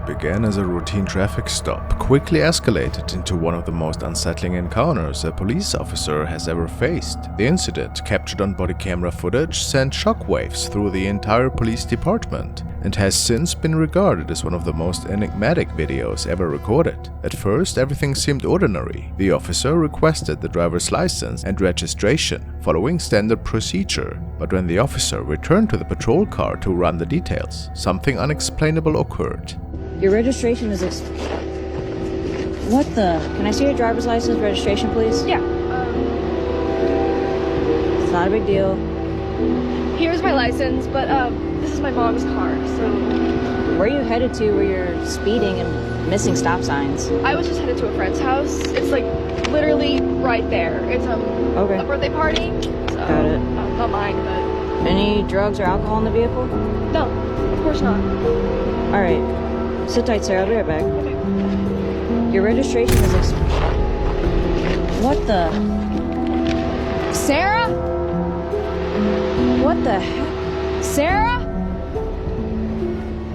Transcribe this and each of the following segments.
What began as a routine traffic stop quickly escalated into one of the most unsettling encounters a police officer has ever faced. The incident, captured on body camera footage, sent shockwaves through the entire police department and has since been regarded as one of the most enigmatic videos ever recorded. At first, everything seemed ordinary. The officer requested the driver's license and registration, following standard procedure. But when the officer returned to the patrol car to run the details, something unexplainable occurred. Your registration is What the? Can I see your driver's license registration, please? Yeah. It's not a big deal. Here's my license, but this is my mom's car, so... Where are you headed to where you're speeding and missing stop signs? I was just headed to a friend's house. It's like literally right there. It's Okay. a birthday party. So, Got it. Not mine, but... Any drugs or alcohol in the vehicle? No, of course not. Alright. Sit tight, Sarah. I'll be right back. Okay. Your registration is What the? Sarah? What the heck? Sarah?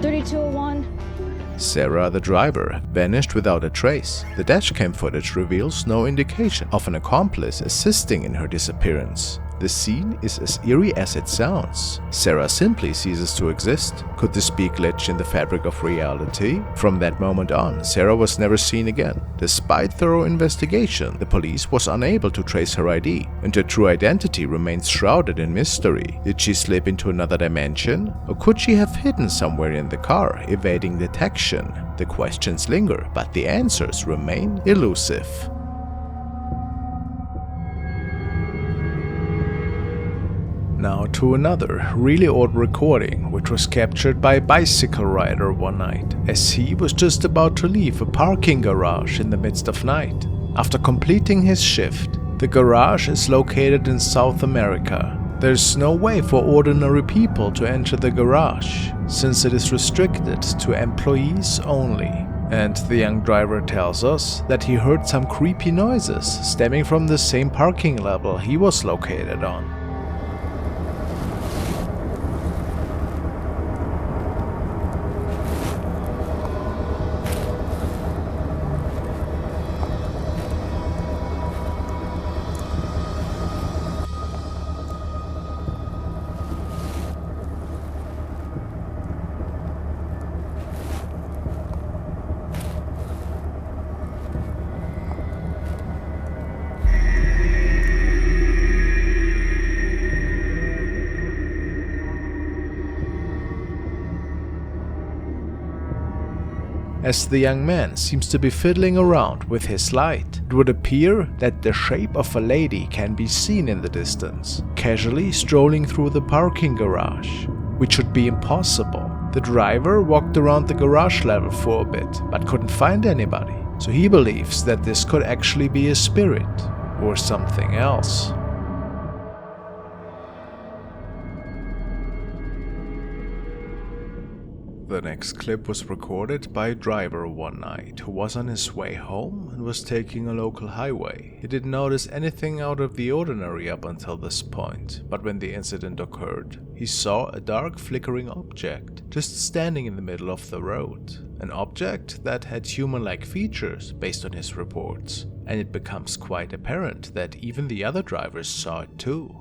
3201? Sarah, the driver, vanished without a trace. The dashcam footage reveals no indication of an accomplice assisting in her disappearance. The scene is as eerie as it sounds. Sarah simply ceases to exist. Could this be a glitch in the fabric of reality? From that moment on, Sarah was never seen again. Despite thorough investigation, the police was unable to trace her ID, and her true identity remains shrouded in mystery. Did she slip into another dimension? Or could she have hidden somewhere in the car, evading detection? The questions linger, but the answers remain elusive. Now to another, really old recording, which was captured by a bicycle rider one night, as he was just about to leave a parking garage in the midst of night. After completing his shift, the garage is located in South America. There's no way for ordinary people to enter the garage, since it is restricted to employees only. And the young driver tells us that he heard some creepy noises stemming from the same parking level he was located on. As the young man seems to be fiddling around with his light, it would appear that the shape of a lady can be seen in the distance, casually strolling through the parking garage, which should be impossible. The driver walked around the garage level for a bit, but couldn't find anybody, so he believes that this could actually be a spirit, or something else. The next clip was recorded by a driver one night who was on his way home and was taking a local highway. He didn't notice anything out of the ordinary up until this point, but when the incident occurred, he saw a dark flickering object just standing in the middle of the road. An object that had human-like features based on his reports, and it becomes quite apparent that even the other drivers saw it too.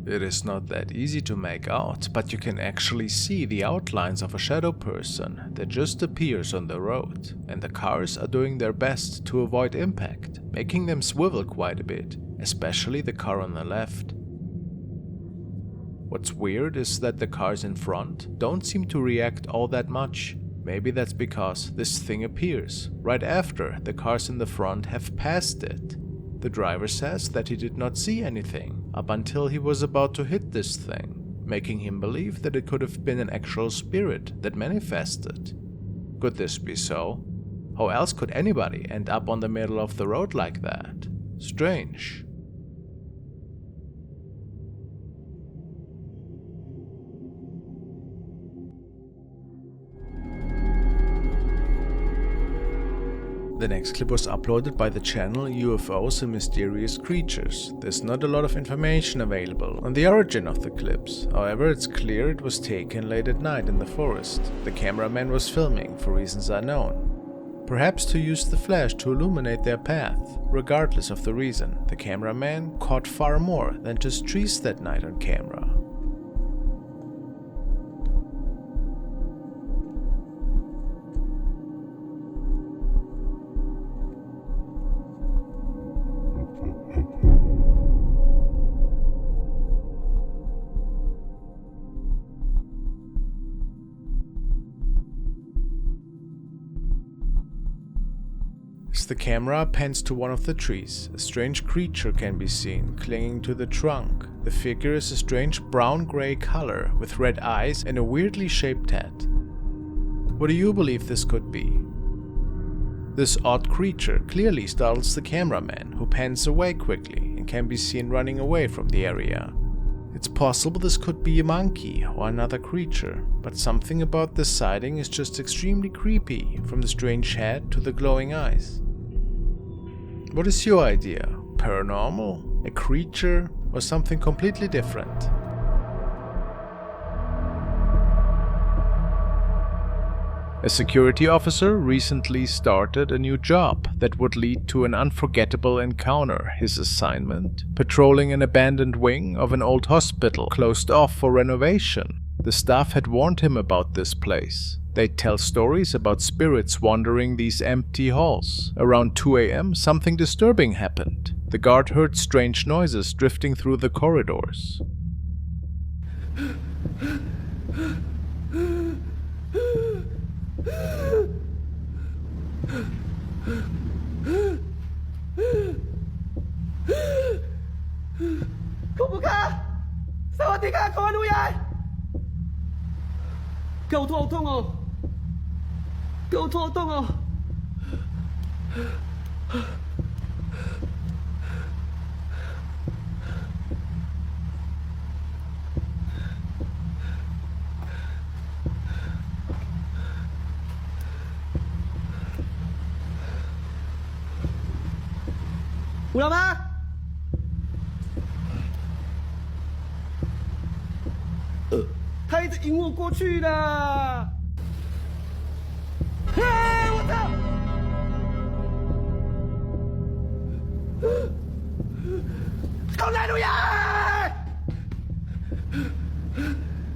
It is not that easy to make out, but you can actually see the outlines of a shadow person that just appears on the road, and the cars are doing their best to avoid impact, making them swivel quite a bit, especially the car on the left. What's weird is that the cars in front don't seem to react all that much. Maybe that's because this thing appears right after the cars in the front have passed it. The driver says that he did not see anything up until he was about to hit this thing, making him believe that it could have been an actual spirit that manifested. Could this be so? How else could anybody end up on the middle of the road like that? strange. The next clip was uploaded by the channel UFOs and Mysterious Creatures. There's not a lot of information available on the origin of the clips. However, it's clear it was taken late at night in the forest. The cameraman was filming for reasons unknown. Perhaps to use the flash to illuminate their path. Regardless of the reason, the cameraman caught far more than just trees that night on camera. As the camera pans to one of the trees, a strange creature can be seen clinging to the trunk. The figure is a strange brown-gray color with red eyes and a weirdly shaped head. What do you believe this could be? This odd creature clearly startles the cameraman, who pans away quickly and can be seen running away from the area. It's possible this could be a monkey or another creature, but something about this sighting is just extremely creepy, from the strange head to the glowing eyes. What is your idea? Paranormal? A creature? Or something completely different? A security officer recently started a new job that would lead to an unforgettable encounter. His assignment? Patrolling an abandoned wing of an old hospital closed off for renovation. The staff had warned him about this place. They'd tell stories about spirits wandering these empty halls. Around 2 a.m., something disturbing happened. The guard heard strange noises drifting through the corridors.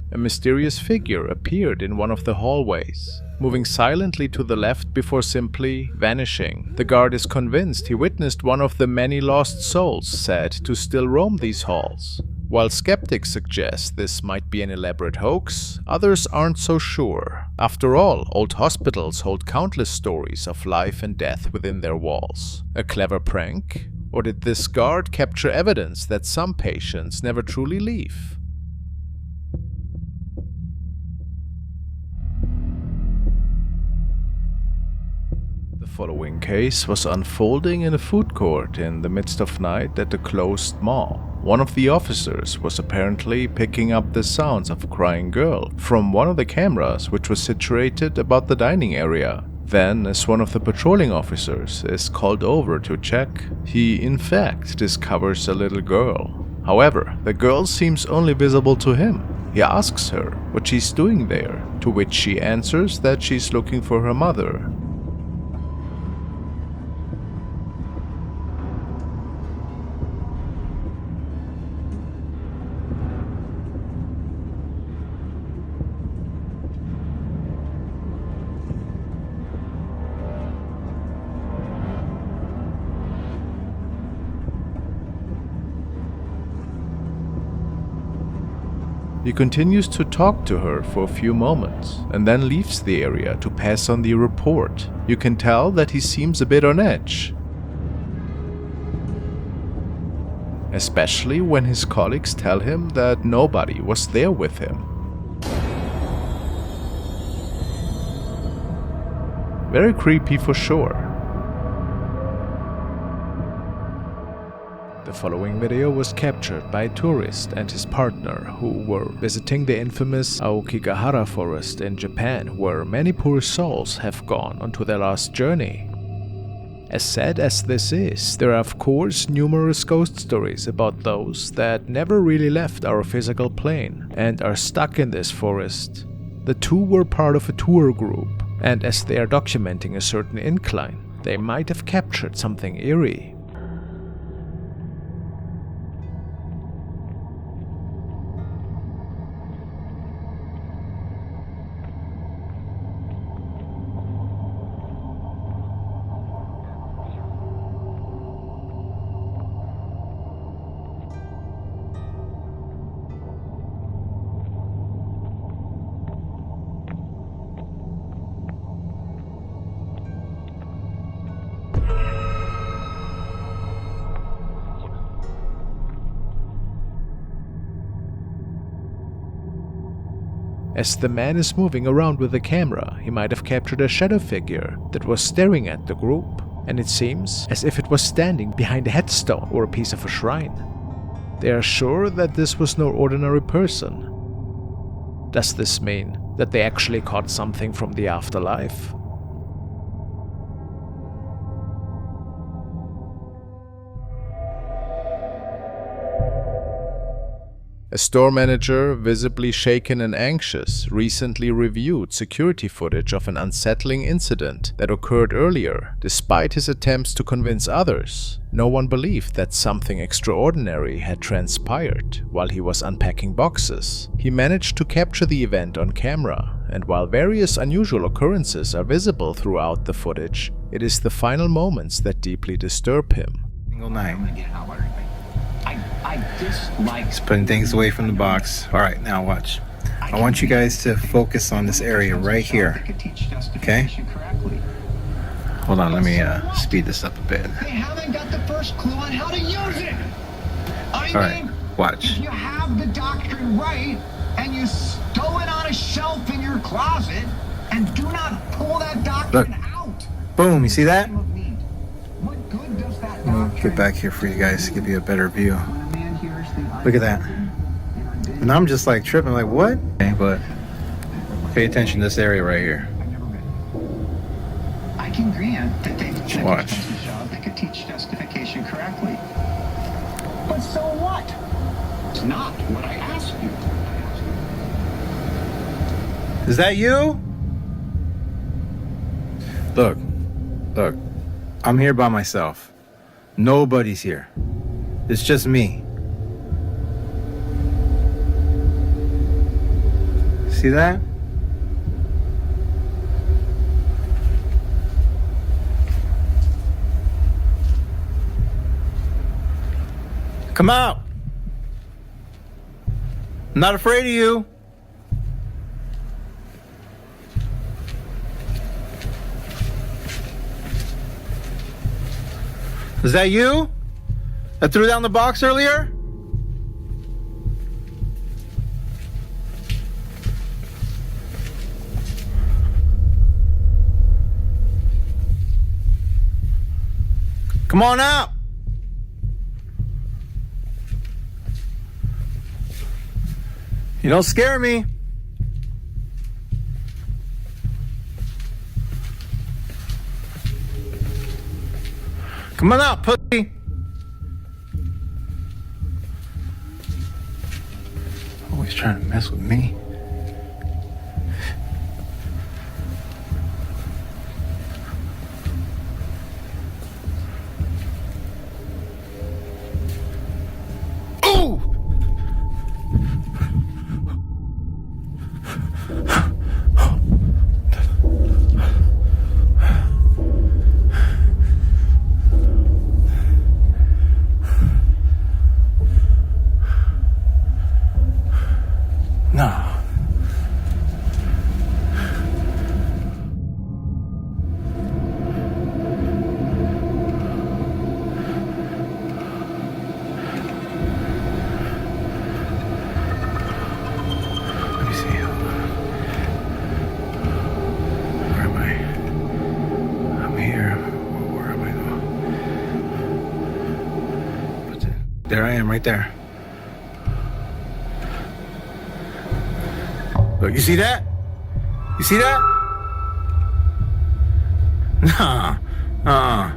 A mysterious figure appeared in one of the hallways, moving silently to the left before simply vanishing. The guard is convinced he witnessed one of the many lost souls said to still roam these halls. While skeptics suggest this might be an elaborate hoax, others aren't so sure. After all, old hospitals hold countless stories of life and death within their walls. A clever prank? Or did this guard capture evidence that some patients never truly leave? The following case was unfolding in a food court in the midst of night at a closed mall. One of the officers was apparently picking up the sounds of a crying girl from one of the cameras which was situated about the dining area. Then, as one of the patrolling officers is called over to check, he in fact discovers a little girl. However, the girl seems only visible to him. He asks her what she's doing there, to which she answers that she's looking for her mother. He continues to talk to her for a few moments and then leaves the area to pass on the report. You can tell that he seems a bit on edge, especially when his colleagues tell him that nobody was there with him. Very creepy for sure. The following video was captured by a tourist and his partner who were visiting the infamous Aokigahara forest in Japan, where many poor souls have gone onto their last journey. As sad as this is, there are of course numerous ghost stories about those that never really left our physical plane and are stuck in this forest. The two were part of a tour group, and as they are documenting a certain incline, they might have captured something eerie. As the man is moving around with the camera, he might have captured a shadow figure that was staring at the group, and it seems as if it was standing behind a headstone or a piece of a shrine. They are sure that this was no ordinary person. Does this mean that they actually caught something from the afterlife? A store manager, visibly shaken and anxious, recently reviewed security footage of an unsettling incident that occurred earlier. Despite his attempts to convince others, no one believed that something extraordinary had transpired while he was unpacking boxes. He managed to capture the event on camera, and while various unusual occurrences are visible throughout the footage, it is the final moments that deeply disturb him. Single night. Just putting things away from the box. Alright, now watch. I want you guys to focus on this area right here. Okay? Hold on, let me speed this up a bit. They haven't got the first clue on how to use it. Alright, watch. If you have the doctrine right and you stow it on a shelf in your closet and do not pull that doctrine out. Boom, you see that? What good does that I'll doctrine? get back here for you guys to give you a better view. Look at that. And I'm just like tripping, like what? Okay, but pay attention to this area right here. I can grant that they've Watch. they could teach justification correctly. But so what? It's not what I asked you. Is that you? Look. I'm here by myself. Nobody's here. It's just me. See that? Come out. I'm not afraid of you. Is that you? I threw down the box earlier? Come on out. You don't scare me. Come on out, pussy. Always trying to mess with me. Ooh! No. There I am, right there. Look, you see that? You see that? Nah. Nah.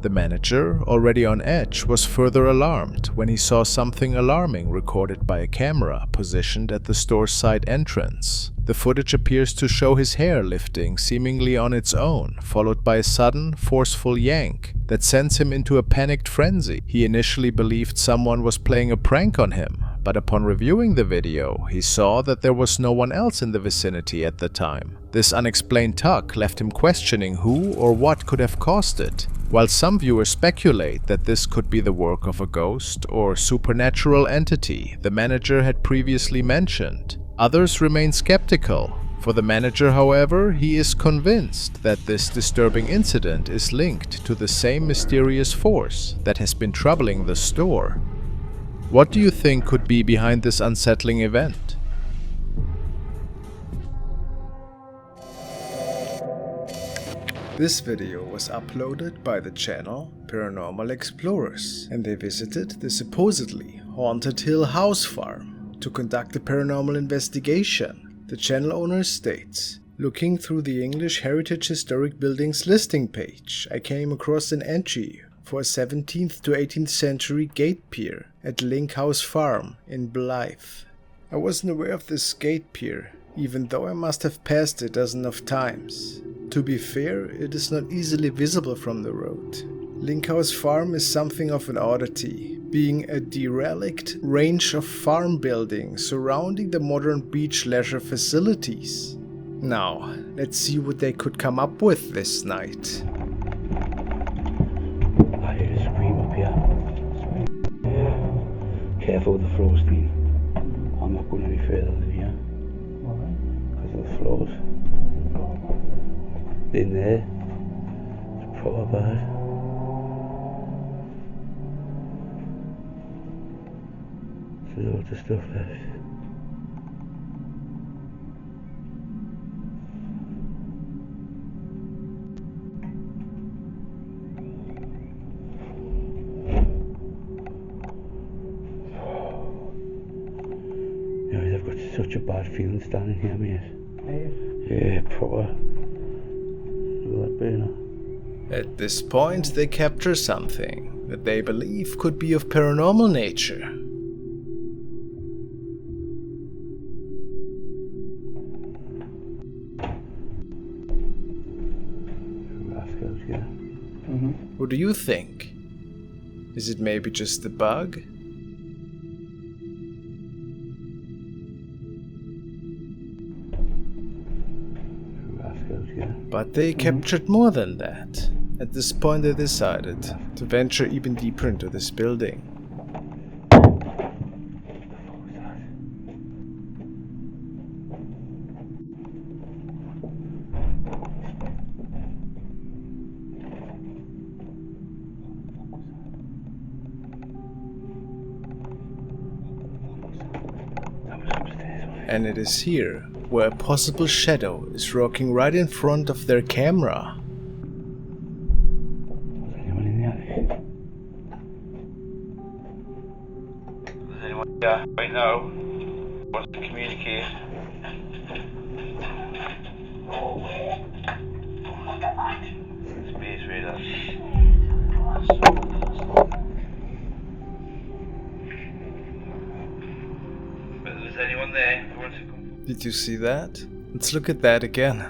The manager, already on edge, was further alarmed when he saw something alarming recorded by a camera positioned at the store's side entrance. The footage appears to show his hair lifting seemingly on its own, followed by a sudden, forceful yank that sends him into a panicked frenzy. He initially believed someone was playing a prank on him, but upon reviewing the video, he saw that there was no one else in the vicinity at the time. This unexplained tug left him questioning who or what could have caused it. While some viewers speculate that this could be the work of a ghost or supernatural entity the manager had previously mentioned, others remain skeptical. For the manager, however, he is convinced that this disturbing incident is linked to the same mysterious force that has been troubling the store. What do you think could be behind this unsettling event? This video was uploaded by the channel Paranormal Explorers, and they visited the supposedly haunted Hill House farm to conduct a paranormal investigation. The channel owner states, "Looking through the English Heritage Historic Buildings listing page, I came across an entry for a 17th to 18th century gate pier at Link House Farm in Blythe. I wasn't aware of this gate pier, even though I must have passed it dozens of times. To be fair, it is not easily visible from the road. Link House Farm is something of an oddity, being a derelict range of farm buildings surrounding the modern beach leisure facilities. Now, let's see what they could come up with this night." I hear a scream up here. Yeah. Careful with the floor, Steve. I'm not going any further than here. Because of the floors. In there. It's proper bad. There's loads of stuff left. I've got such a bad feeling standing here, mate. Yeah, proper. Look at that burner. At this point, they capture something that they believe could be of paranormal nature. Rascals, yeah. What do you think? Is it maybe just a bug? Rascals, yeah. But they captured more than that. At this point, they decided to venture even deeper into this building. And it is here where a possible shadow is rocking right in front of their camera. Is anyone in the attic? Is anyone here right now? Wants to communicate? Space radar. Is anyone there who wants to come? Did you see that? Let's look at that again.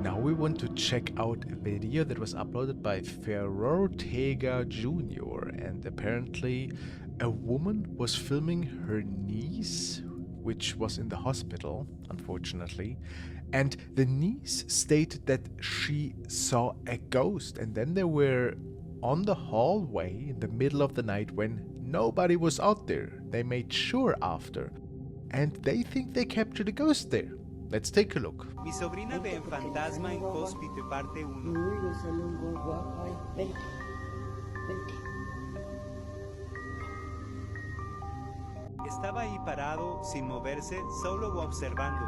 Now we want to check out a video that was uploaded by Ortega Jr. and apparently a woman was filming her niece, which was in the hospital, unfortunately, and the niece stated that she saw a ghost, and then they were on the hallway in the middle of the night when nobody was out there. They made sure after. And they think they captured a ghost there. Let's take a look. Mi sobrina ve en Fantasma en Cóspito parte 1. Uy, yo sale un buen guapo. Ay, vente. Vente. Estaba ahí parado, sin moverse, solo observando.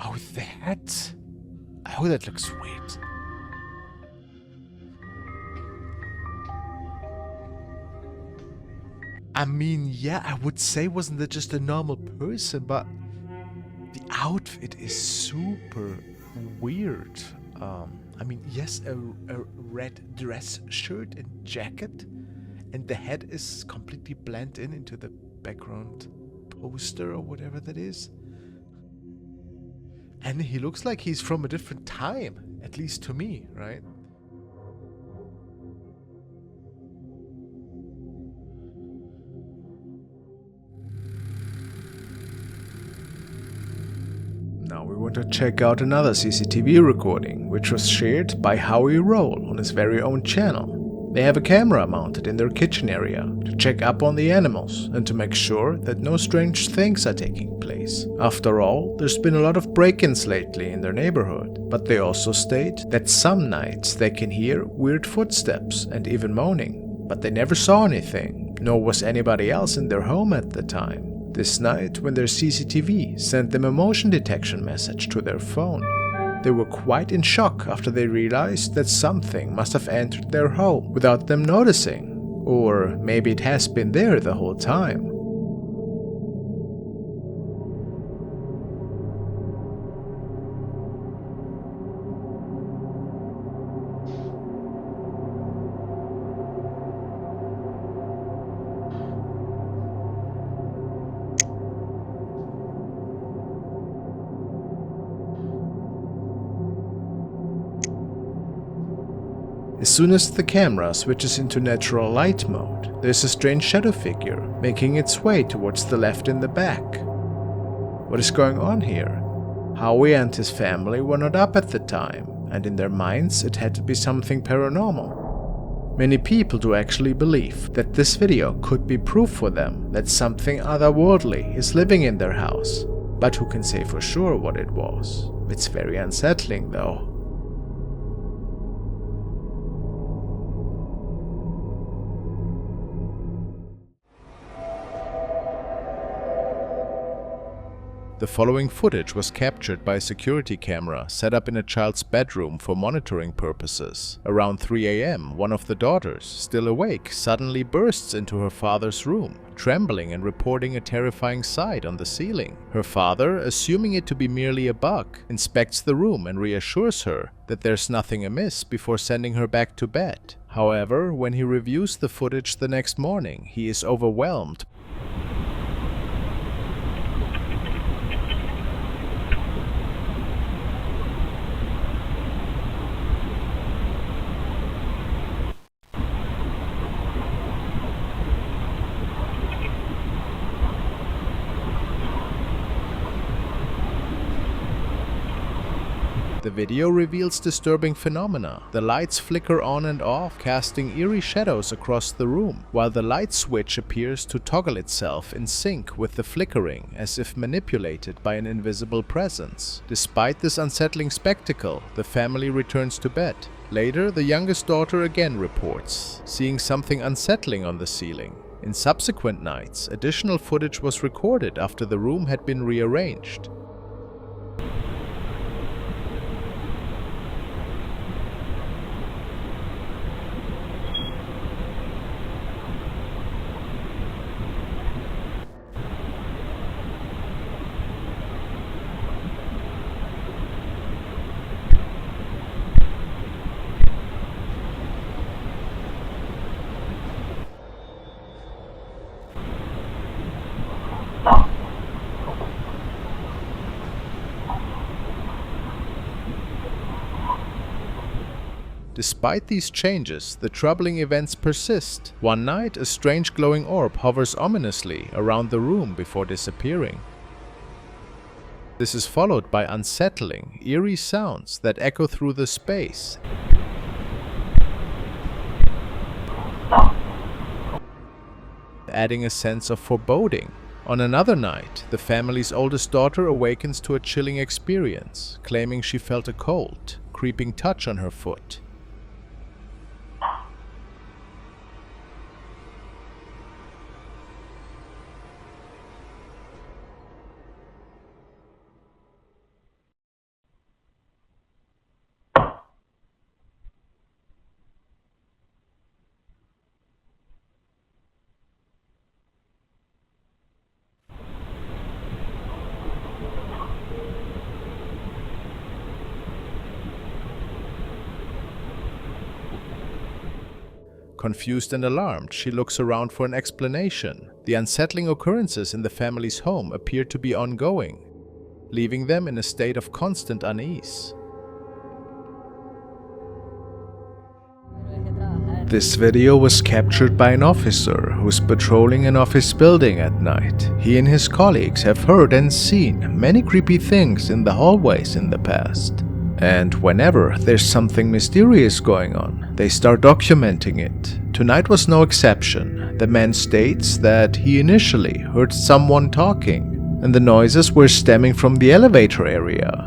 Oh, that? Oh, that looks weird. I mean, yeah, I would say wasn't that just a normal person, but the outfit is super weird. I mean, yes, a red dress shirt and jacket, and the head is completely blended into the background poster or whatever that is. And he looks like he's from a different time, at least to me, right? Now we want to check out another CCTV recording, which was shared by Howie Roll on his very own channel. They have a camera mounted in their kitchen area to check up on the animals and to make sure that no strange things are taking place. After all, there's been a lot of break-ins lately in their neighborhood, but they also state that some nights they can hear weird footsteps and even moaning, but they never saw anything, nor was anybody else in their home at the time. This night, when their CCTV sent them a motion detection message to their phone, they were quite in shock after they realized that something must have entered their home without them noticing. Or maybe it has been there the whole time. As soon as the camera switches into natural light mode, there's a strange shadow figure making its way towards the left in the back. What is going on here? Howie and his family were not up at the time, and in their minds it had to be something paranormal. Many people do actually believe that this video could be proof for them that something otherworldly is living in their house, but who can say for sure what it was? It's very unsettling though. The following footage was captured by a security camera set up in a child's bedroom for monitoring purposes. Around 3 a.m., one of the daughters, still awake, suddenly bursts into her father's room, trembling and reporting a terrifying sight on the ceiling. Her father, assuming it to be merely a bug, inspects the room and reassures her that there's nothing amiss before sending her back to bed. However, when he reviews the footage the next morning, he is overwhelmed. The video reveals disturbing phenomena. The lights flicker on and off, casting eerie shadows across the room, while the light switch appears to toggle itself in sync with the flickering, as if manipulated by an invisible presence. Despite this unsettling spectacle, the family returns to bed. Later, the youngest daughter again reports seeing something unsettling on the ceiling. In subsequent nights, additional footage was recorded after the room had been rearranged. Despite these changes, the troubling events persist. One night, a strange glowing orb hovers ominously around the room before disappearing. This is followed by unsettling, eerie sounds that echo through the space. adding a sense of foreboding. On another night, the family's oldest daughter awakens to a chilling experience, claiming she felt a cold, creeping touch on her foot. Confused and alarmed, she looks around for an explanation. The unsettling occurrences in the family's home appear to be ongoing, leaving them in a state of constant unease. This video was captured by an officer who's patrolling an office building at night. He and his colleagues have heard and seen many creepy things in the hallways in the past. And whenever there's something mysterious going on, they start documenting it. Tonight was no exception. The man states that he initially heard someone talking, and the noises were stemming from the elevator area.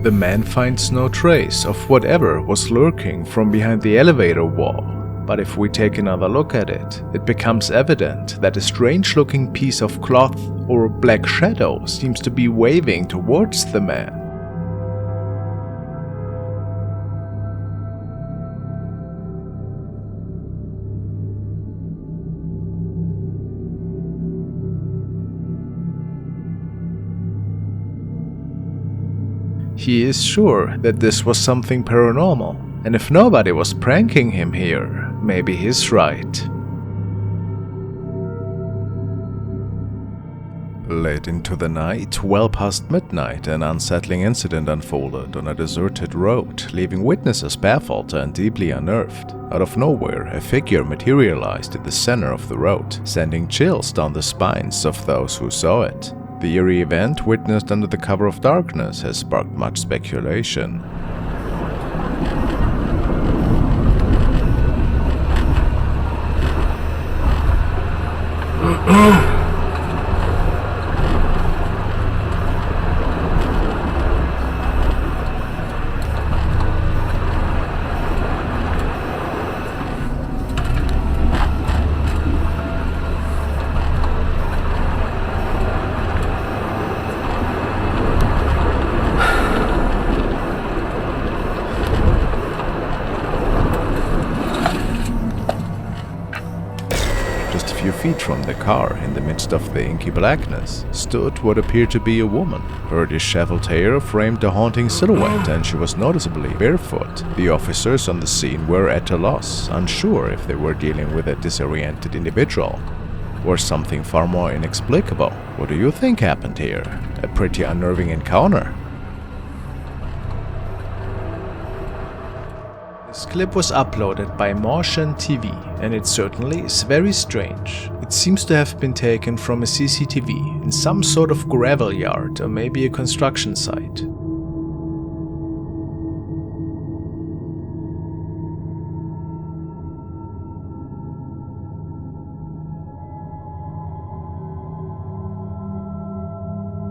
The man finds no trace of whatever was lurking from behind the elevator wall. But if we take another look at it, it becomes evident that a strange-looking piece of cloth or black shadow seems to be waving towards the man. He is sure that this was something paranormal, and if nobody was pranking him here, maybe he's right. Late into the night, well past midnight, an unsettling incident unfolded on a deserted road, leaving witnesses baffled and deeply unnerved. Out of nowhere, a figure materialized in the center of the road, sending chills down the spines of those who saw it. The eerie event, witnessed under the cover of darkness, has sparked much speculation. Just a few feet from the car, in the midst of the inky blackness, stood what appeared to be a woman. Her disheveled hair framed a haunting silhouette, and she was noticeably barefoot. The officers on the scene were at a loss, unsure if they were dealing with a disoriented individual or something far more inexplicable. What do you think happened here? A pretty unnerving encounter. This clip was uploaded by FrostmareTV, and it certainly is very strange. It seems to have been taken from a CCTV in some sort of gravel yard or maybe a construction site.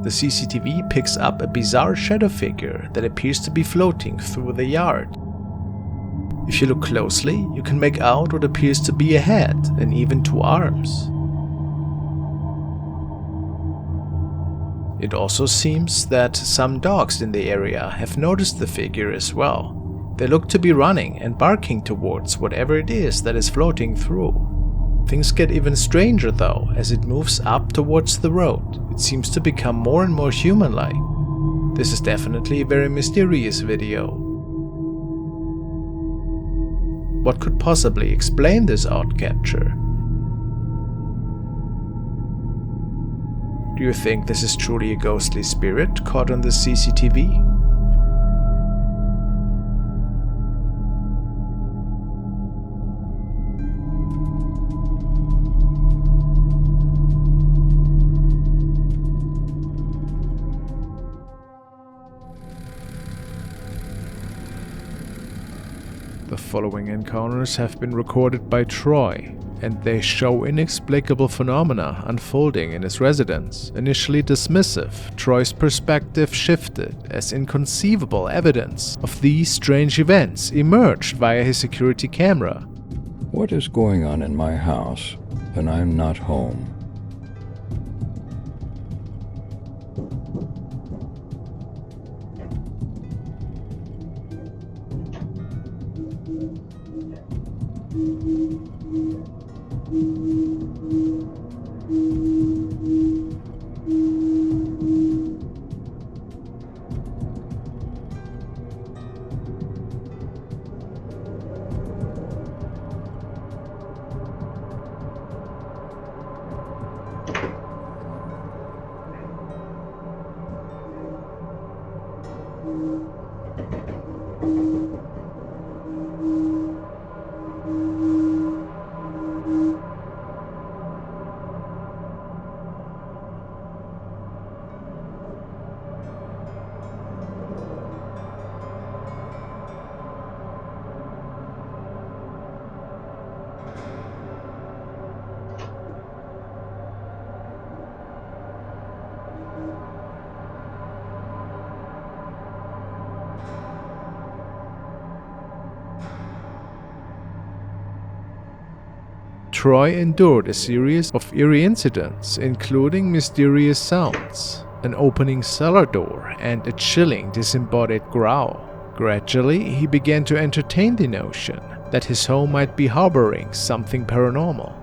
The CCTV picks up a bizarre shadow figure that appears to be floating through the yard. If you look closely, you can make out what appears to be a head and even two arms. It also seems that some dogs in the area have noticed the figure as well. They look to be running and barking towards whatever it is that is floating through. Things get even stranger though as it moves up towards the road. It seems to become more and more human-like. This is definitely a very mysterious video. What could possibly explain this odd capture? Do you think this is truly a ghostly spirit caught on the CCTV? The following encounters have been recorded by Troy, and they show inexplicable phenomena unfolding in his residence. Initially dismissive, Troy's perspective shifted as inconceivable evidence of these strange events emerged via his security camera. What is going on in my house when I'm not home? Troy endured a series of eerie incidents, including mysterious sounds, an opening cellar door, and a chilling disembodied growl. Gradually, he began to entertain the notion that his home might be harboring something paranormal.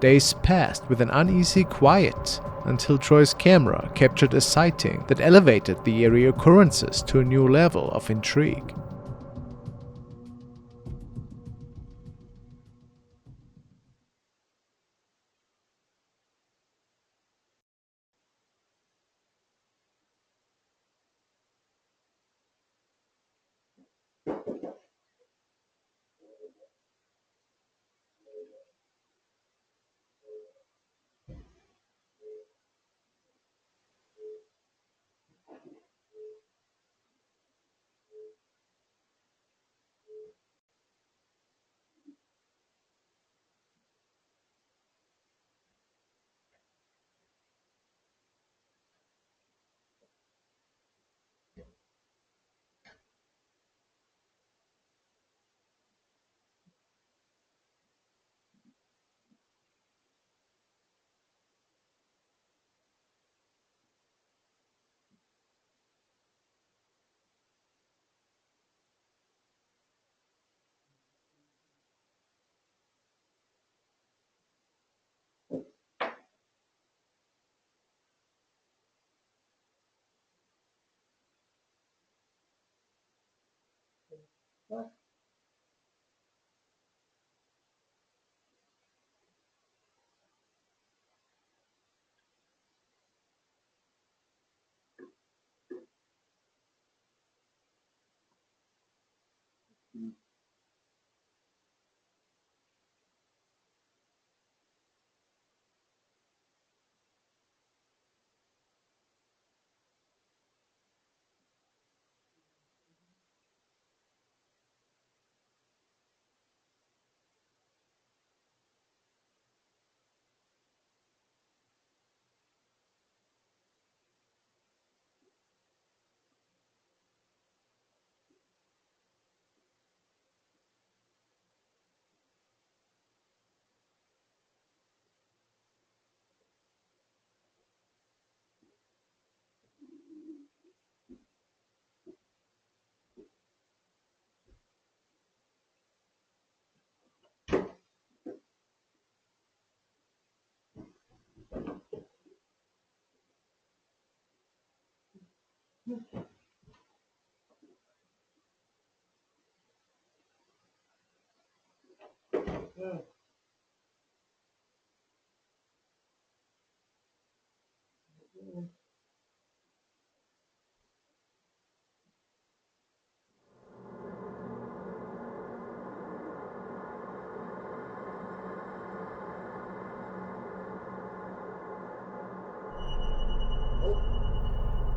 Days passed with an uneasy quiet until Troy's camera captured a sighting that elevated the eerie occurrences to a new level of intrigue.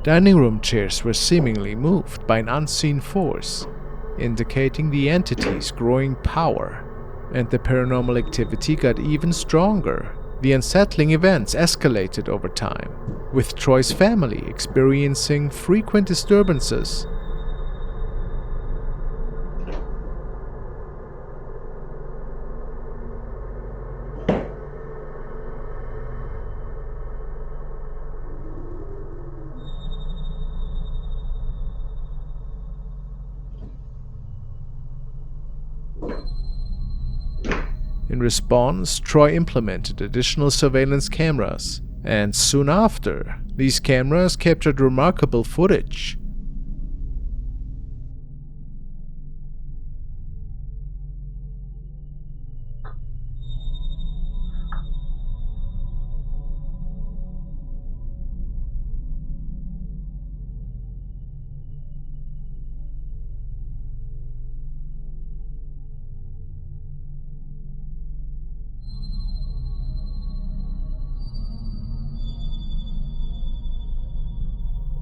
Dining room chairs were seemingly moved by an unseen force, indicating the entity's growing power. And the paranormal activity got even stronger. The unsettling events escalated over time, with Troy's family experiencing frequent disturbances. In response, Troy implemented additional surveillance cameras, and soon after, these cameras captured remarkable footage.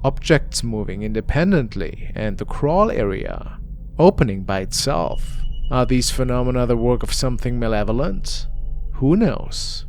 Objects moving independently, and the crawl area opening by itself. Are these phenomena the work of something malevolent? Who knows?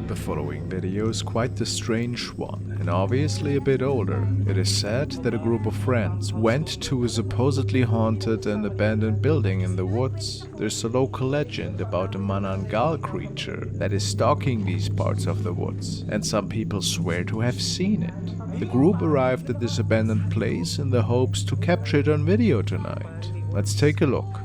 The following video is quite the strange one, and obviously a bit older. It is said that a group of friends went to a supposedly haunted and abandoned building in the woods. There's a local legend about a manangal creature that is stalking these parts of the woods, and some people swear to have seen it. The group arrived at this abandoned place in the hopes to capture it on video tonight. Let's take a look.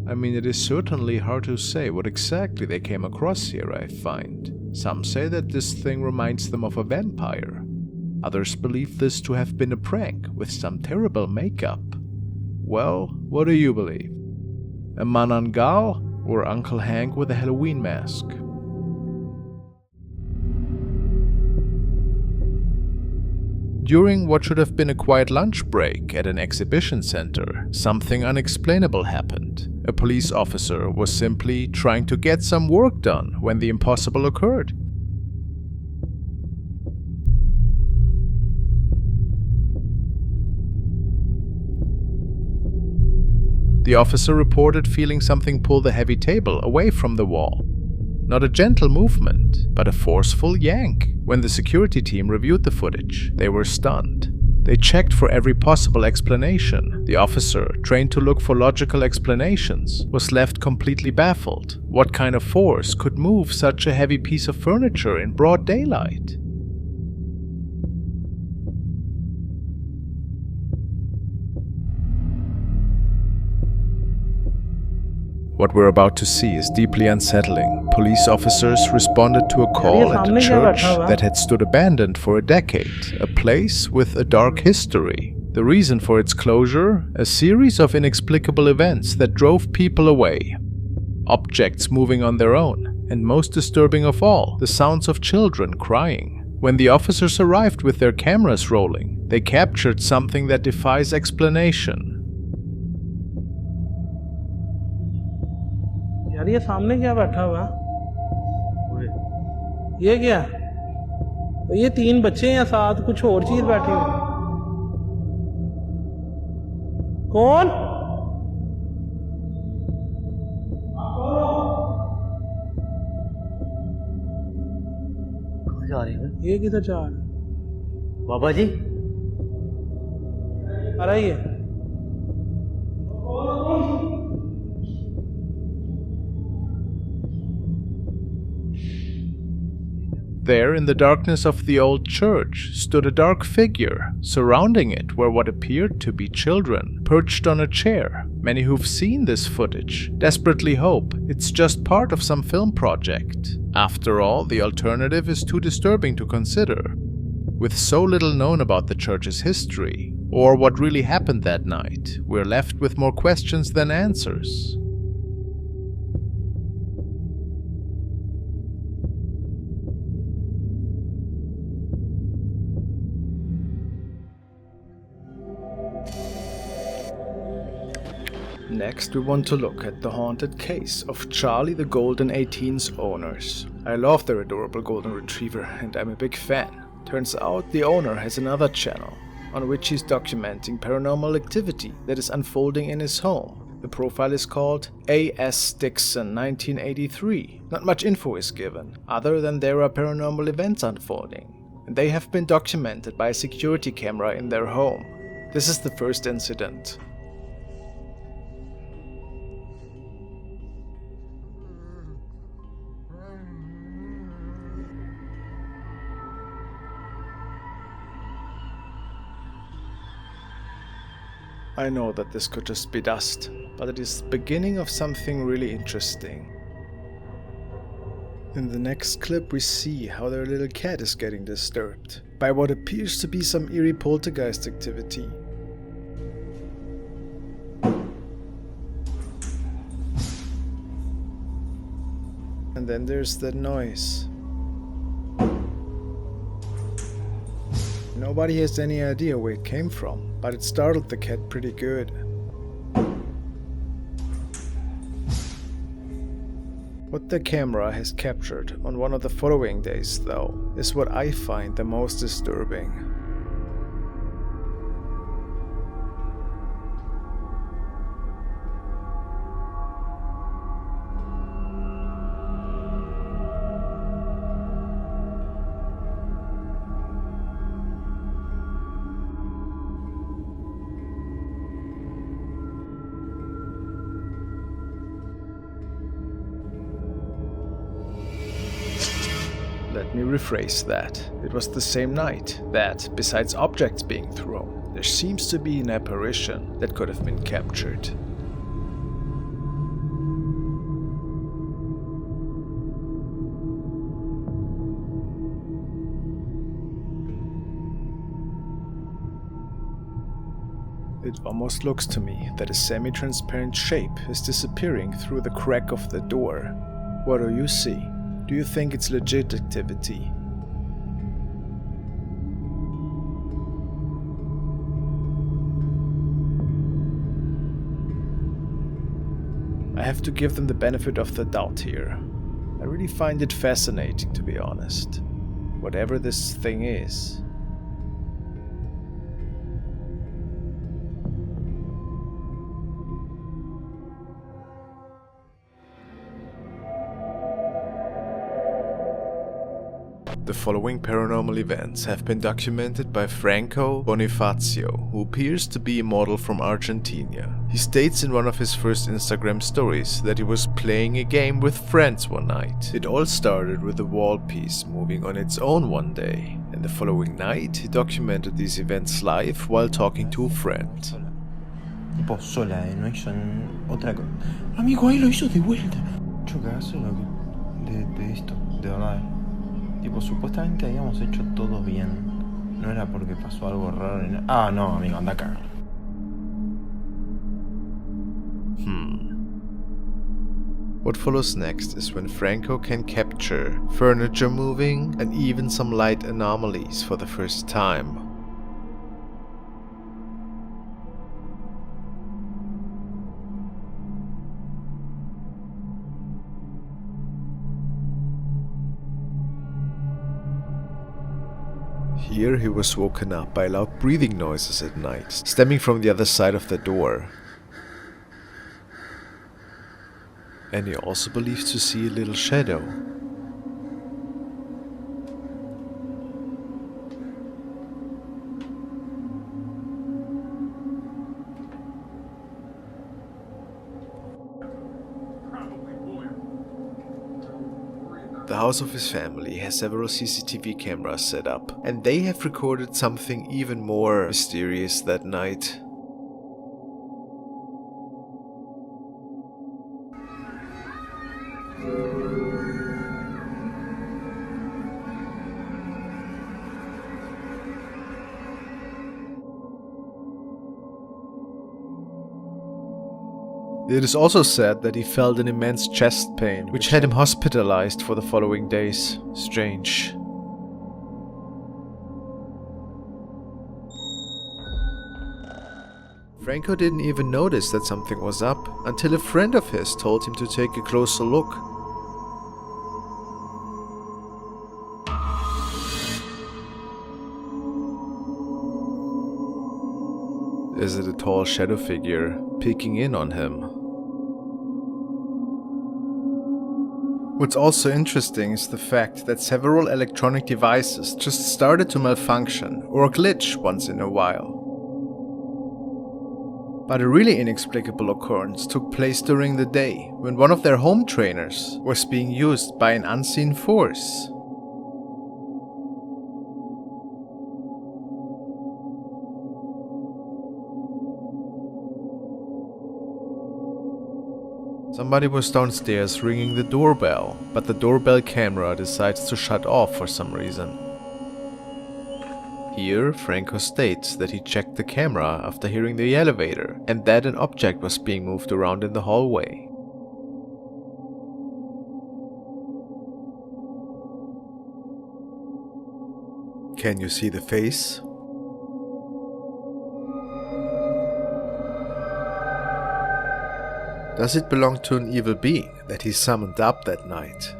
I mean, it is certainly hard to say what exactly they came across here, I find. Some say that this thing reminds them of a vampire. Others believe this to have been a prank with some terrible makeup. Well, what do you believe? A manangal or Uncle Hank with a Halloween mask? During what should have been a quiet lunch break at an exhibition center, something unexplainable happened. A police officer was simply trying to get some work done when the impossible occurred. The officer reported feeling something pull the heavy table away from the wall. Not a gentle movement, but a forceful yank. When the security team reviewed the footage, they were stunned. They checked for every possible explanation. The officer, trained to look for logical explanations, was left completely baffled. What kind of force could move such a heavy piece of furniture in broad daylight? What we're about to see is deeply unsettling. Police officers responded to a call at a church that had stood abandoned for a decade, a place with a dark history. The reason for its closure? A series of inexplicable events that drove people away. Objects moving on their own, and most disturbing of all, the sounds of children crying. When the officers arrived with their cameras rolling, they captured something that defies explanation. यार ये सामने क्या बैठा हुआ? ये क्या? ये 3 बच्चे हैं साथ, कुछ और चीज बैठी हुई। कौन? कहाँ जा रहे हैं? ये किधर जा रहा है? बाबा जी आ रही है। There, in the darkness of the old church, stood a dark figure. Surrounding it were what appeared to be children, perched on a chair. Many who've seen this footage desperately hope it's just part of some film project. After all, the alternative is too disturbing to consider. With so little known about the church's history, or what really happened that night, we're left with more questions than answers. Next, we want to look at the haunted case of Charlie the Golden 18's owners. I love their adorable golden retriever and I'm a big fan. Turns out the owner has another channel on which he's documenting paranormal activity that is unfolding in his home. The profile is called A.S. Dixon 1983. Not much info is given, other than there are paranormal events unfolding. And they have been documented by a security camera in their home. This is the first incident. I know that this could just be dust, but it is the beginning of something really interesting. In the next clip we see how their little cat is getting disturbed by what appears to be some eerie poltergeist activity. And then there's that noise. Nobody has any idea where it came from, but it startled the cat pretty good. What the camera has captured on one of the following days, though, is what I find the most disturbing. Let me rephrase that. It was the same night that, besides objects being thrown, there seems to be an apparition that could have been captured. It almost looks to me that a semi-transparent shape is disappearing through the crack of the door. What do you see? Do you think it's legit activity? I have to give them the benefit of the doubt here. I really find it fascinating, to be honest. Whatever this thing is. The following paranormal events have been documented by Franco Bonifacio, who appears to be a model from Argentina. He states in one of his first Instagram stories that he was playing a game with friends one night. It all started with a wall piece moving on its own one day, and the following night he documented these events live while talking to a friend. Tipo sola, no hizo otra cosa. Amigo, ahí lo hizo de vuelta. Chocazo de esto, de verdad. Tipo, supuestamente habíamos hecho todo bien. No era porque pasó algo raro ni nada. Ah, no, amigo, anda a cagar. What follows next is when Franco can capture furniture moving and even some light anomalies for the first time. Here he was woken up by loud breathing noises at night, stemming from the other side of the door. And he also believed to see a little shadow. The house of his family has several CCTV cameras set up, and they have recorded something even more mysterious that night. It is also said that he felt an immense chest pain, which had him hospitalized for the following days. Strange. Franco didn't even notice that something was up until a friend of his told him to take a closer look. Is it a tall shadow figure peeking in on him? What's also interesting is the fact that several electronic devices just started to malfunction or glitch once in a while. But a really inexplicable occurrence took place during the day, when one of their home trainers was being used by an unseen force. Somebody was downstairs ringing the doorbell, but the doorbell camera decides to shut off for some reason. Here, Franco states that he checked the camera after hearing the elevator, and that an object was being moved around in the hallway. Can you see the face? Does it belong to an evil being that he summoned up that night?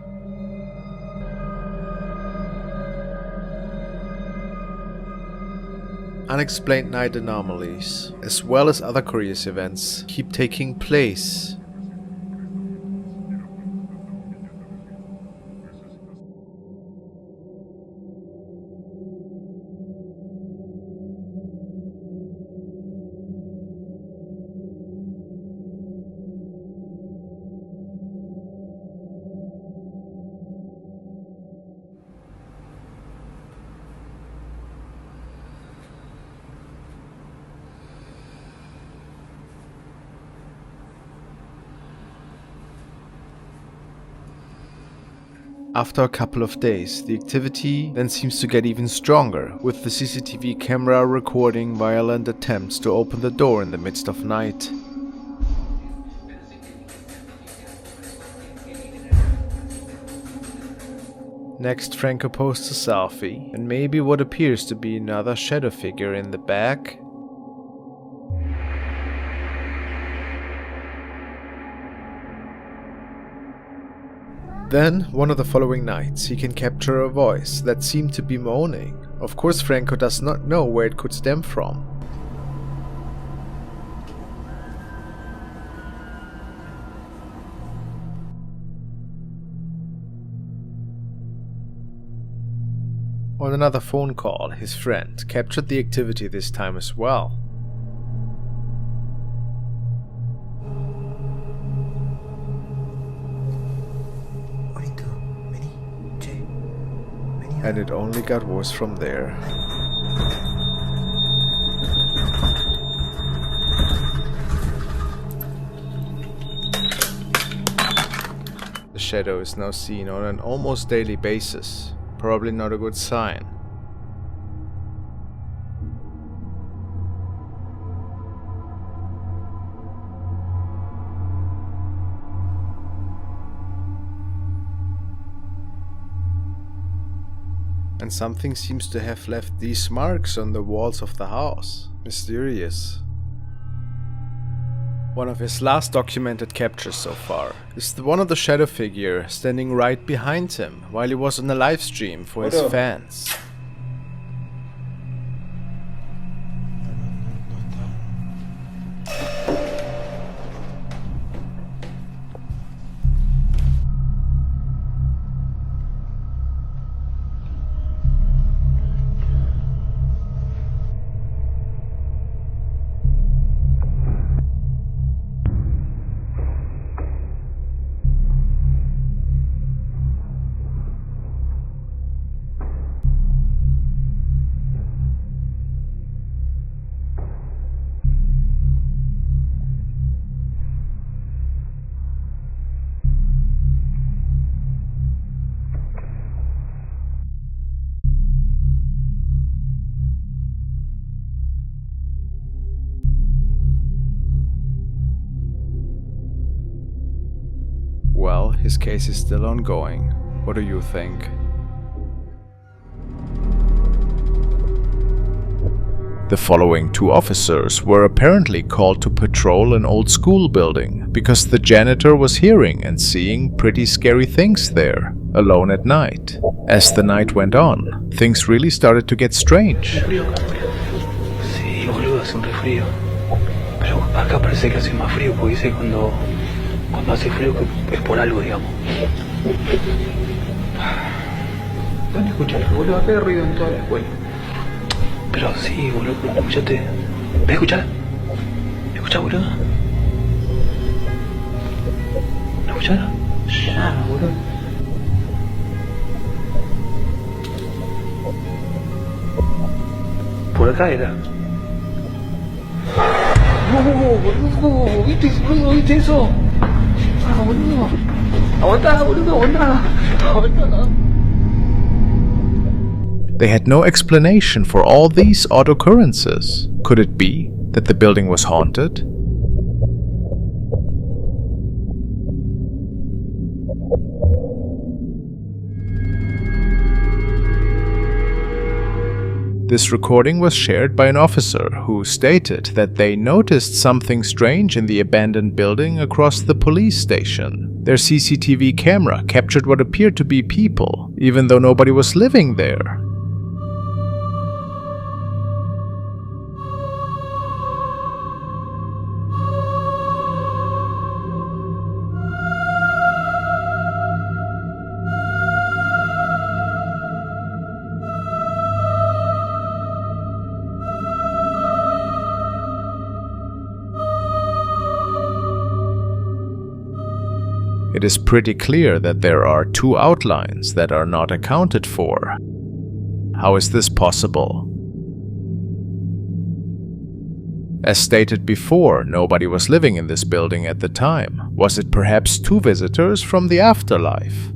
Unexplained night anomalies, as well as other curious events, keep taking place. After a couple of days, the activity then seems to get even stronger, with the CCTV camera recording violent attempts to open the door in the midst of night. Next, Franco posts a selfie, and maybe what appears to be another shadow figure in the back. Then, one of the following nights, he can capture a voice that seemed to be moaning. Of course, Franco does not know where it could stem from. On another phone call, his friend captured the activity this time as well. And it only got worse from there. The shadow is now seen on an almost daily basis. Probably not a good sign. And something seems to have left these marks on the walls of the house. Mysterious. One of his last documented captures so far is the one of the shadow figure standing right behind him while he was on a live stream for his fans. Well, his case is still ongoing. What do you think? The following two officers were apparently called to patrol an old school building because the janitor was hearing and seeing pretty scary things there, alone at night. As the night went on, things really started to get strange. Sí, boludo, hace un resfrío. Pero acá parece que hace más frío porque dice cuando hace frío que es por algo, digamos. ¿Dónde escuchas? Boludo, acá hay ruido en toda la escuela. Pero sí, boludo, escuchate. ¿Ves escuchar? ¿Escuchás, boludo? ¿No escuchás? Ya, boludo. Por acá era. Boludo, ¿viste eso? Ah, boludo. Aguantá, boludo, aguantá. Aguantá. They had no explanation for all these odd occurrences. Could it be that the building was haunted? This recording was shared by an officer who stated that they noticed something strange in the abandoned building across the police station. Their CCTV camera captured what appeared to be people, even though nobody was living there. It is pretty clear that there are two outlines that are not accounted for. How is this possible? As stated before, nobody was living in this building at the time. Was it perhaps two visitors from the afterlife?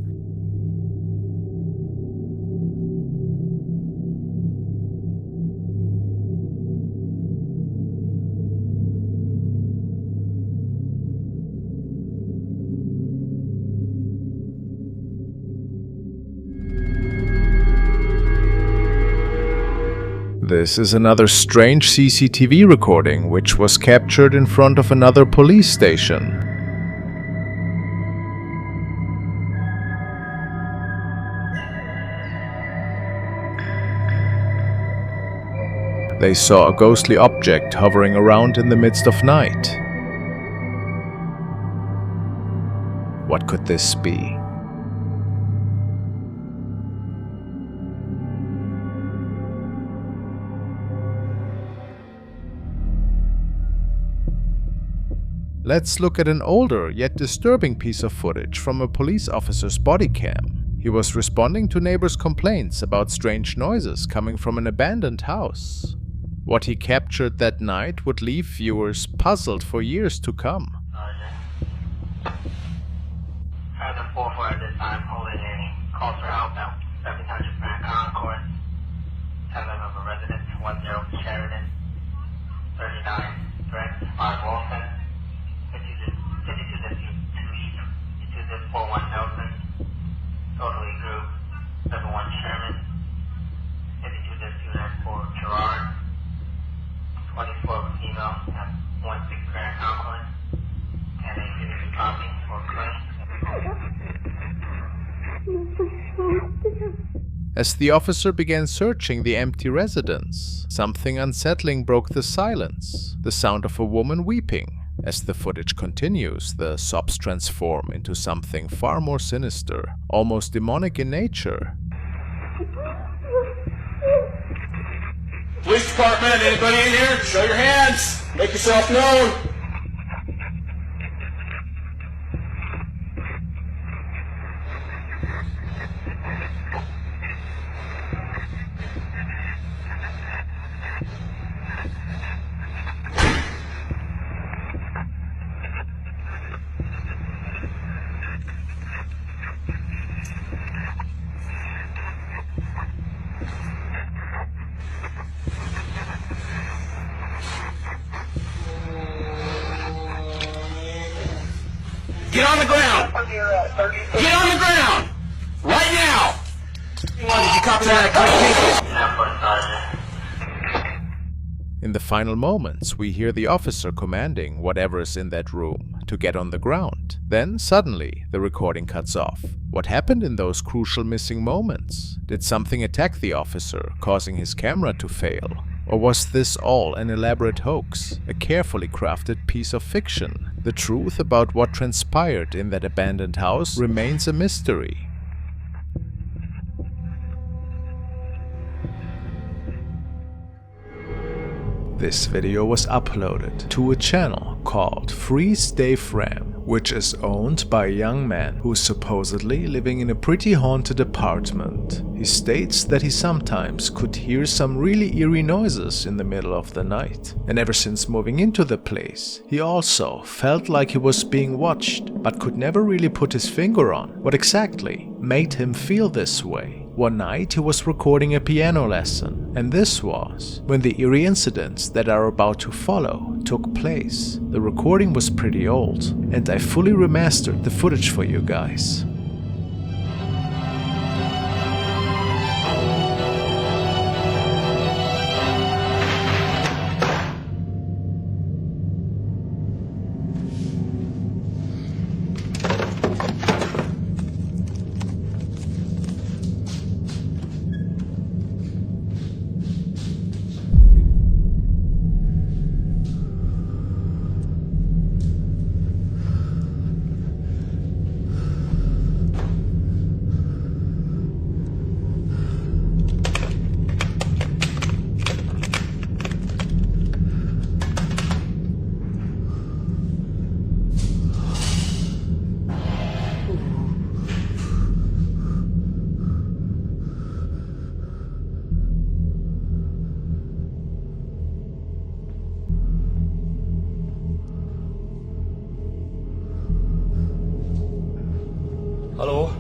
This is another strange CCTV recording which was captured in front of another police station. They saw a ghostly object hovering around in the midst of night. What could this be? Let's look at an older yet disturbing piece of footage from a police officer's body cam. He was responding to neighbors' complaints about strange noises coming from an abandoned house. What he captured that night would leave viewers puzzled for years to come. Sergeant 4-4 at this time, holding a call for help at 700 Grand Concourse. 7 of a resident, 10 Sheridan, 39 Direct, 5 Wilson, 52 41 Nelson, totally group, 71 Sherman, 52 Gerard, 24 female at 16 Grand Concourse, and a 52 copy for Clay. As the officer began searching the empty residence, something unsettling broke the silence, the sound of a woman weeping. As the footage continues, the sobs transform into something far more sinister, almost demonic in nature. Police department, anybody in here? Show your hands! Make yourself known! Get on the ground! Get on the ground! Right now! Did you copy that? In the final moments, we hear the officer commanding whatever is in that room to get on the ground. Then, suddenly, the recording cuts off. What happened in those crucial missing moments? Did something attack the officer, causing his camera to fail? Or was this all an elaborate hoax, a carefully crafted piece of fiction? The truth about what transpired in that abandoned house remains a mystery. This video was uploaded to a channel called FrostmareTV, which is owned by a young man who is supposedly living in a pretty haunted apartment. He states that he sometimes could hear some really eerie noises in the middle of the night, and ever since moving into the place, he also felt like he was being watched, but could never really put his finger on what exactly made him feel this way. One night he was recording a piano lesson, and this was when the eerie incidents that are about to follow took place. The recording was pretty old, and I fully remastered the footage for you guys. Hallå?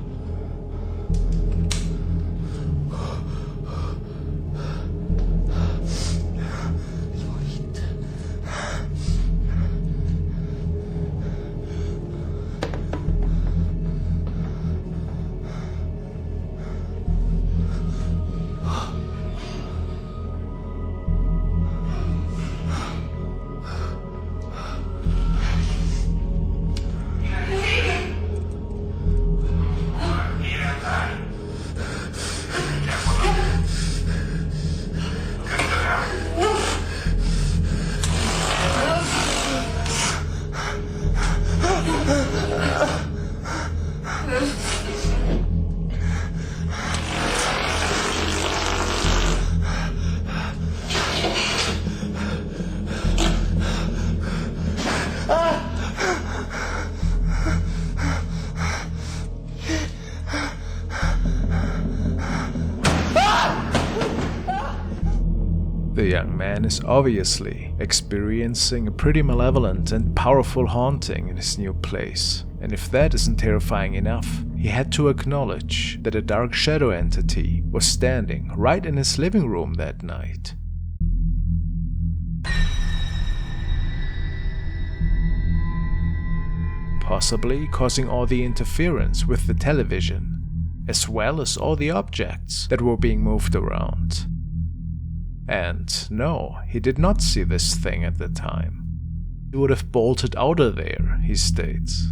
The young man is obviously experiencing a pretty malevolent and powerful haunting in his new place, and if that isn't terrifying enough, he had to acknowledge that a dark shadow entity was standing right in his living room that night. Possibly causing all the interference with the television, as well as all the objects that were being moved around. And no, he did not see this thing at the time. He would have bolted out of there, he states.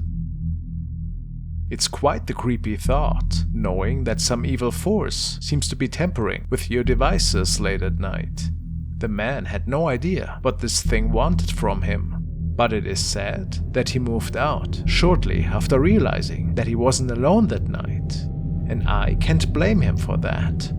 It's quite the creepy thought, knowing that some evil force seems to be tampering with your devices late at night. The man had no idea what this thing wanted from him, but it is said that he moved out shortly after realizing that he wasn't alone that night, and I can't blame him for that.